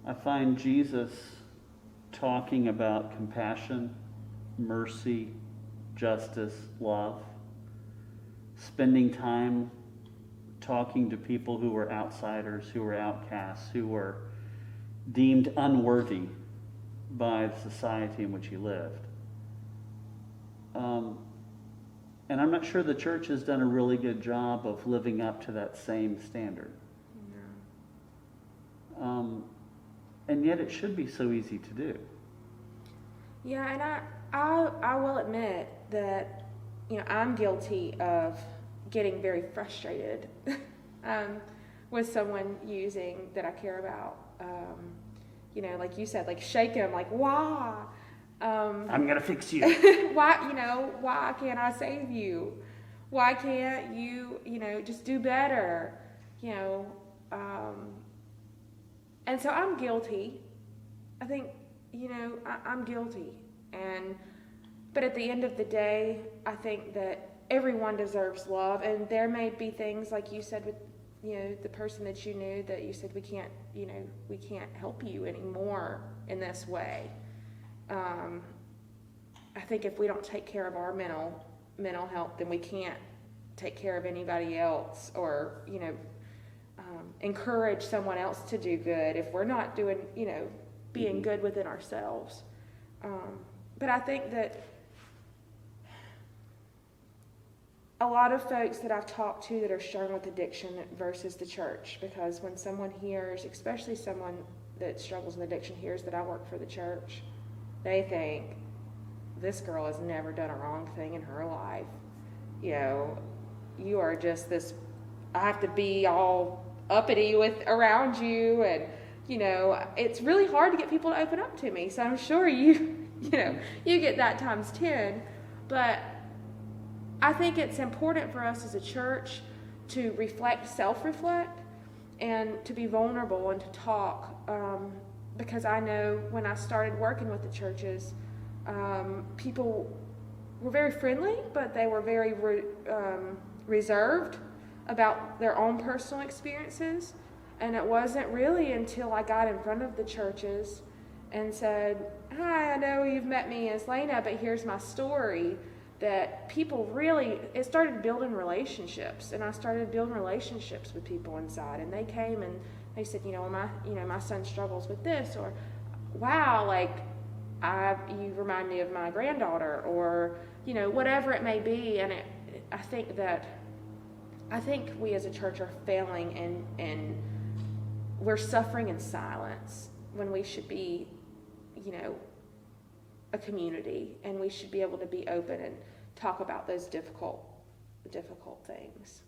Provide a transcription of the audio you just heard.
I find Jesus talking about compassion, mercy, justice, love, spending time talking to people who were outsiders, who were outcasts, who were deemed unworthy by the society in which he lived. And I'm not sure the church has done a really good job of living up to that same standard. And yet it should be so easy to do. Yeah, and I will admit that, I'm guilty of getting very frustrated with someone using that I care about. Like you said, like shake him, like why? I'm gonna fix you. Why can't I save you? Why can't you, just do better? And so I'm guilty. I think, I'm guilty. But at the end of the day, I think that everyone deserves love. And there may be things like you said with, the person that you knew that you said we can't help you anymore in this way. I think if we don't take care of our mental health, then we can't take care of anybody else or, encourage someone else to do good if we're not doing, being good within ourselves. But I think that a lot of folks that I've talked to that are struggling with addiction versus the church, because when someone hears, especially someone that struggles with addiction hears that I work for the church, they think, this girl has never done a wrong thing in her life. You are just this, I have to be all uppity around you, and it's really hard to get people to open up to me. So I'm sure you get that times 10. But I think it's important for us as a church to self-reflect, and to be vulnerable and to talk. Because I know when I started working with the churches, people were very friendly, but they were very reserved about their own personal experiences. And it wasn't really until I got in front of the churches and said, hi, I know you've met me as Laina, but here's my story, that people really, it started building relationships. And I started building relationships with people inside. And they came and they said, my son struggles with this, or wow, like you remind me of my granddaughter, or whatever it may be. And I think we as a church are failing, and we're suffering in silence when we should be, a community, and we should be able to be open and talk about those difficult things.